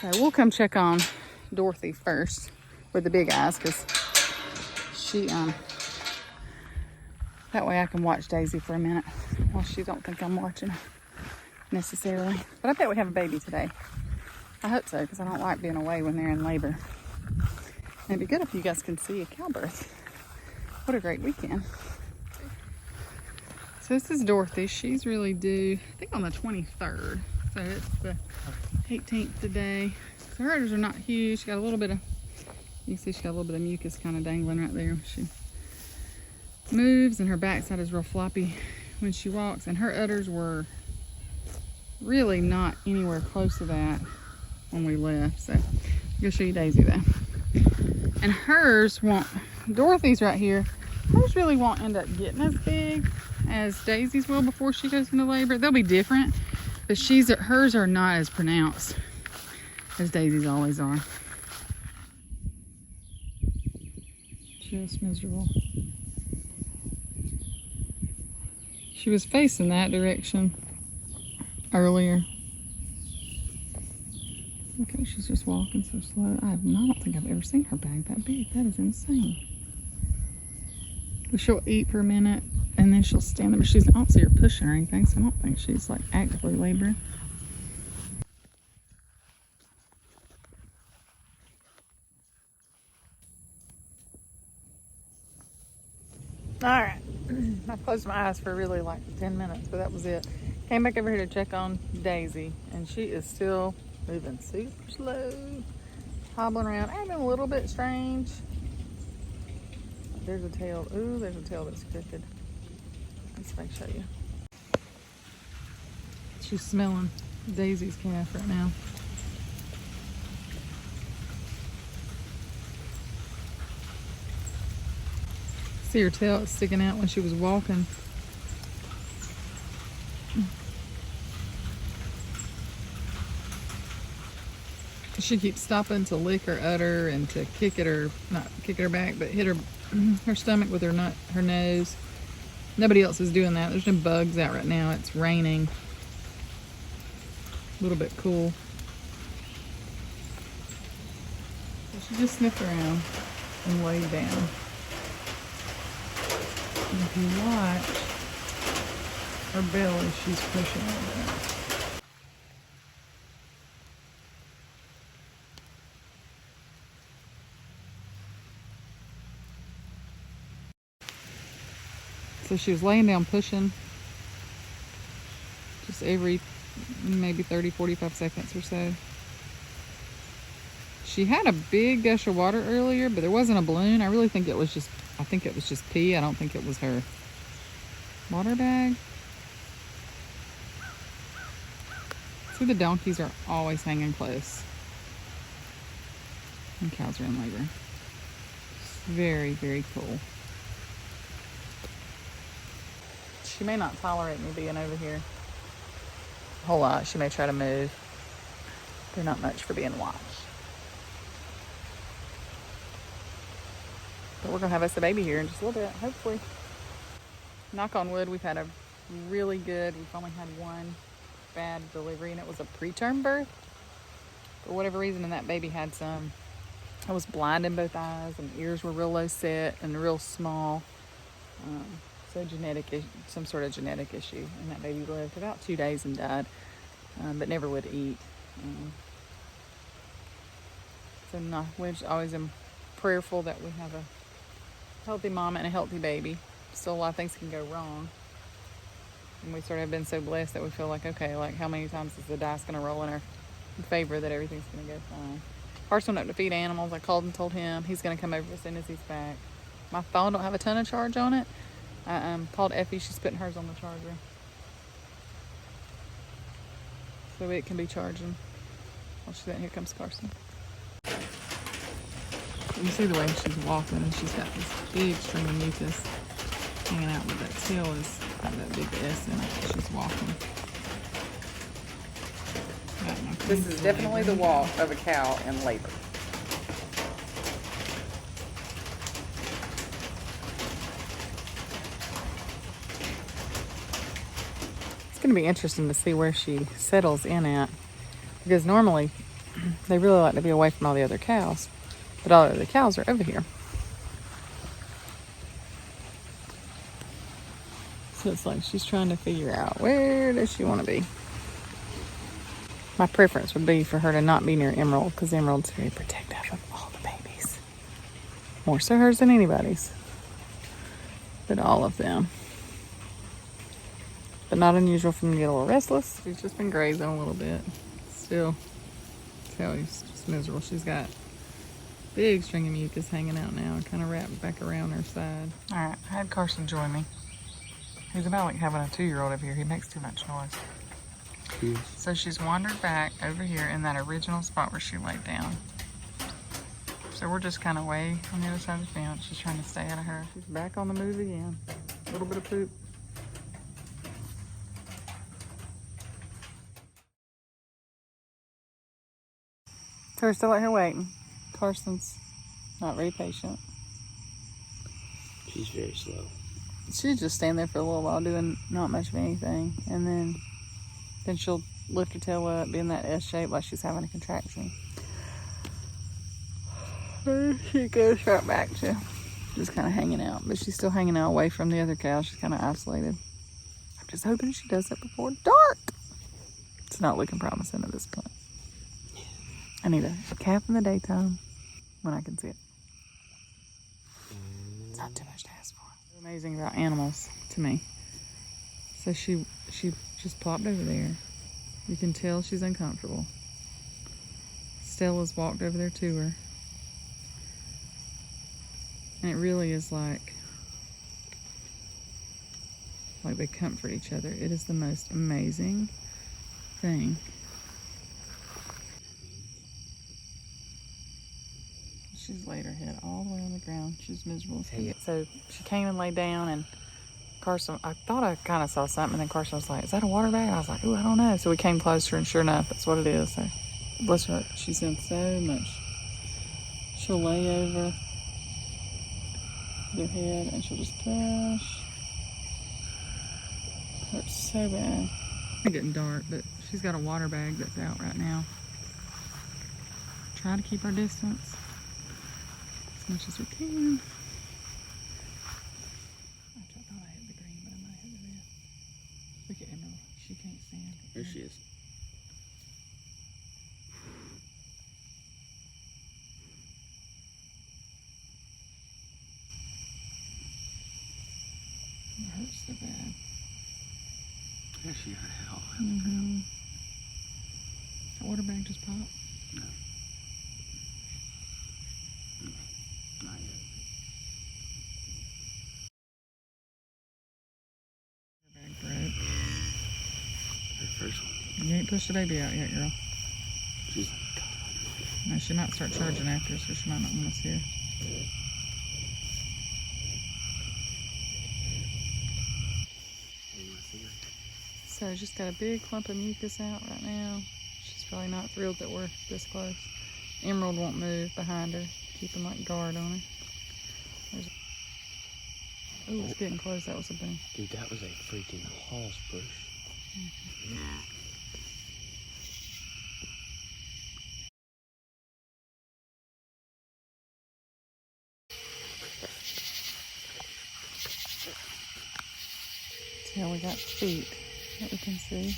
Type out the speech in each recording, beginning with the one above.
So we'll come check on Dorothy first with the big eyes, because she, that way I can watch Daisy for a minute while she don't think I'm watching her necessarily. But I bet we have a baby today. I hope so, because I don't like being away when they're in labor. It'd be good if you guys can see a cow birth. What a great weekend. So this is Dorothy. She's really due, I think, on the 23rd. So it's the 18th today. So her udders are not huge. She got a little bit of, you can see she got a little bit of mucus kind of dangling right there. She moves, and her backside is real floppy when she walks. And her udders were really not anywhere close to that when we left. So I'm gonna show you Daisy though. And hers won't, Dorothy's right here. Hers really won't end up getting as big as Daisy's will before she goes into labor. They'll be different, but hers are not as pronounced as Daisy's always are. Just miserable. She was facing that direction earlier. Okay, she's just walking so slow. I don't think I've ever seen her bag that big. That is insane. But she'll eat for a minute, and then she'll stand there. But I don't see her pushing or anything, so I don't think she's like actively laboring. All right, I closed my eyes for really like 10 minutes, but that was it. Came back over here to check on Daisy, and she is still moving super slow, hobbling around, acting a little bit strange. There's a tail. Ooh, there's a tail that's crooked. Let's see if I can show you. She's smelling Daisy's calf right now. See her tail is sticking out when she was walking. She keeps stopping to lick her udder and to kick at her, not kick at her back, but hit her stomach with her nose. Nobody else is doing that. There's no bugs out right now. It's raining. A little bit cool. So she just sniffed around and laid down. And if you watch her belly, she's pushing a little bit. So she was laying down pushing just every maybe 30-45 seconds or so. She had a big gush of water earlier, but there wasn't a balloon. I really think it was just, pee. I don't think it was her water bag. See, the donkeys are always hanging close. And cows are in labor. It's very, very cool. She may not tolerate me being over here a whole lot. She may try to move. They're not much for being watched. But we're gonna have us a baby here in just a little bit, hopefully. Knock on wood, we've had a really good, we've only had one bad delivery, and it was a preterm birth. For whatever reason, and that baby had I was blind in both eyes, and ears were real low set and real small. So some sort of genetic issue, and that baby lived about 2 days and died, but never would eat. So we're always prayerful that we have a healthy mama and a healthy baby. Still, a lot of things can go wrong, and we sort of have been so blessed that we feel like, okay, like how many times is the dice going to roll in our favor that everything's going to go fine. Carson went up to feed animals. I called and told him he's going to come over as soon as he's back. My phone don't have a ton of charge on it. I called Effie. She's putting hers on the charger, so it can be charging. While she's out here comes Carson. You see the way she's walking, and she's got this big string of mucus hanging out, but that tail is got that big S in it. She's walking. This is definitely the walk of a cow in labor. It's going to be interesting to see where she settles in at, because normally they really like to be away from all the other cows. But all the other cows are over here. So it's like she's trying to figure out where does she want to be. My preference would be for her to not be near Emerald because Emerald's very protective of all the babies. More so hers than anybody's. But all of them. But not unusual for them to get a little restless. She's just been grazing a little bit. Still, Kelly's just miserable. She's got big string of mucus hanging out now, kind of wrapped back around her side. All right, I had Carson join me. He's about like having a 2-year-old over here. He makes too much noise. Yes. So she's wandered back over here in that original spot where she laid down. So we're just kind of way on the other side of the fence. She's trying to stay out of her. She's back on the move again. A little bit of poop. So we're still out here waiting. Carson's not very patient. She's very slow. She'll just stand there for a little while doing not much of anything. And then she'll lift her tail up, be in that S shape like she's having a contraction. She goes right back to just kind of hanging out. But she's still hanging out away from the other cows. She's kind of isolated. I'm just hoping she does that before dark. It's not looking promising at this point. I need a calf in the daytime when I can see it. It's not too much to ask for. What's amazing about animals to me. So she just plopped over there. You can tell she's uncomfortable. Stella's walked over there to her. And it really is like they comfort each other. It is the most amazing thing. She's laid her head all the way on the ground. She's miserable as heck. So she came and laid down, and Carson, I thought I kind of saw something, and then Carson was like, is that a water bag? I was like, ooh, I don't know. So we came closer, and sure enough, that's what it is. So bless her, she's in so much. She'll lay over their head, and she'll just push. Hurts so bad. It's getting dark, but she's got a water bag that's out right now. Try to keep our distance as much as we can. I thought I hit the green, but I might hit the red. Look at Emerald. She can't stand. There she is. It hurts so bad. There she got her head all out. Mm-hmm. That water bag just popped. No. Not yet. Water bag broke. Her first one. You ain't pushed the baby out yet, girl. She's like, God. No, she might start charging after, so she might not want us here. So just got a big clump of mucus out right now. She's probably not thrilled that we're this close. Emerald won't move behind her, keeping like guard on her. Oh, it's getting close. That was a boom. Dude, that was a freaking horse bush. See how we got feet that we can see.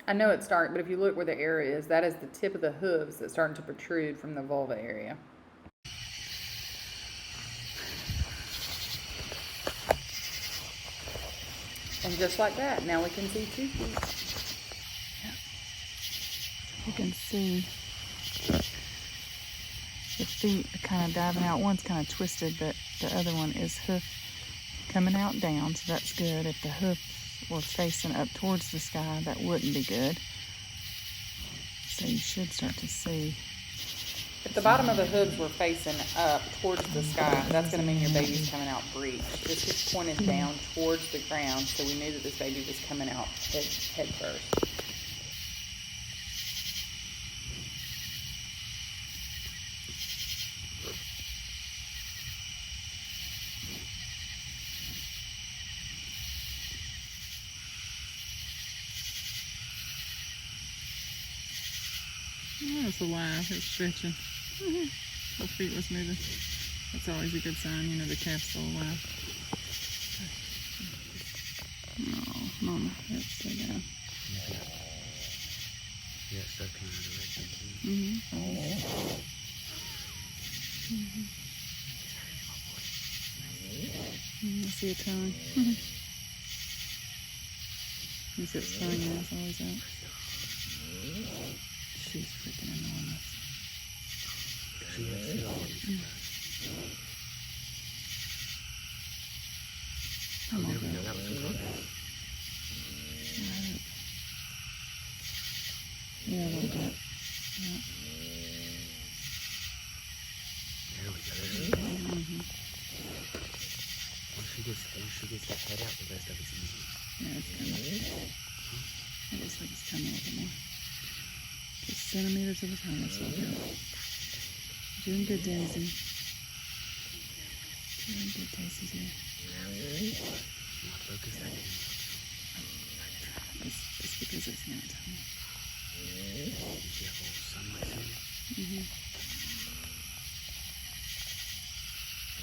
I know it's dark, but if you look where the arrow is, that is the tip of the hooves that's starting to protrude from the vulva area. And just like that, now we can see 2 feet. Yeah. You can see the feet are kind of diving out. One's kind of twisted, but the other one is hoof coming out down, so that's good. If the hoof were facing up towards the sky, that wouldn't be good. So you should start to see. If the bottom of the hooves were facing up towards the sky, that's going to mean your baby's coming out breech. This was pointed down towards the ground, so we knew that this baby was coming out head first. Oh, it's alive. It's stretching. Her feet was moving. That's always a good sign. You know the calf's still alive. Oh, mama, that's so bad. Yeah, start coming out of the I see a tongue. You see its tongue, yeah, it's always out. She's freaking enormous. Oh, there we go. That was some progress. Yeah, a little bit. Yeah. There we go. Once she gets that head out, the rest of it's easy. Yeah, it's coming. It looks like it's coming a little more. Just centimeters at a time. That's what we're doing. Doing good, Daisy. Doing good, Daisy dear. Focus that in. It's because it's nighttime. You see that whole sunlight thing?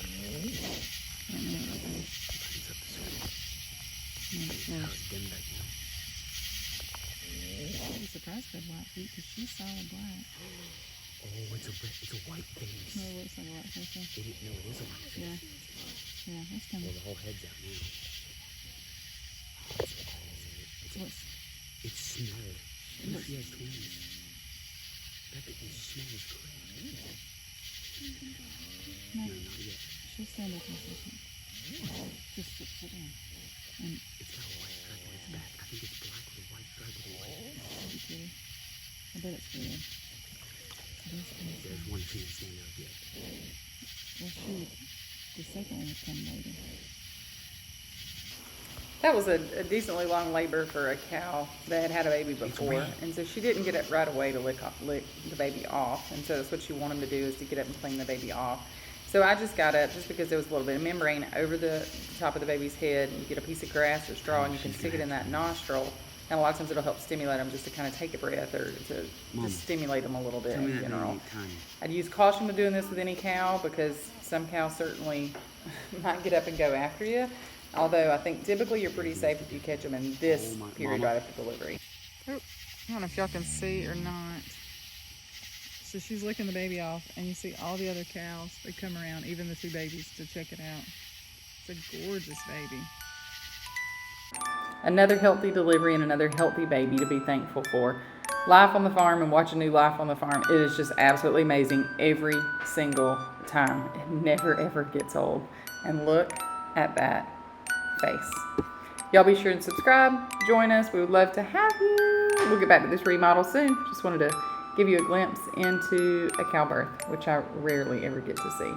I don't know what that is. Brightens up the screen. Yeah, How it's dimmed right now. I'm surprised by black feet because she's solid black. Oh, it's a white face. No, it looks like a white face. No, it is a white face. Yeah. Yeah, that's kind Well, of. the whole head's out now. It's smelled. What if she has twins? That smells great. No, No, not yet. she'll stand up in a second. Just sit down. And It's got a white stripe on its back. I think it's black with a white stripe with a white. that'd be pretty. I bet it's good. It is good. There's one she didn't stand up yet. Well, the second one is coming later. That was a decently long labor for a cow that had had a baby before. And so she didn't get up right away to lick the baby off. And so that's what you want him to do, is to get up and clean the baby off. So I just got up just because there was a little bit of membrane over the top of the baby's head. You get a piece of grass or straw and you can stick it in that nostril. And a lot of times it'll help stimulate them just to kind of take a breath or to just stimulate them a little bit in general. I'd use caution with doing this with any cow because some cows certainly might get up and go after you. Although I think typically you're pretty safe if you catch them in this period right after delivery. Oh, I don't know if y'all can see or not. So she's licking the baby off, and you see all the other cows that come around, even the two babies, to check it out. It's a gorgeous baby. Another healthy delivery and another healthy baby to be thankful for. Life on the farm and watching new life on the farm, it is just absolutely amazing every single time. It never ever gets old. And look at that face. Y'all be sure to subscribe, join us. We would love to have you. We'll get back to this remodel soon. Just wanted to give you a glimpse into a cow birth, which I rarely ever get to see.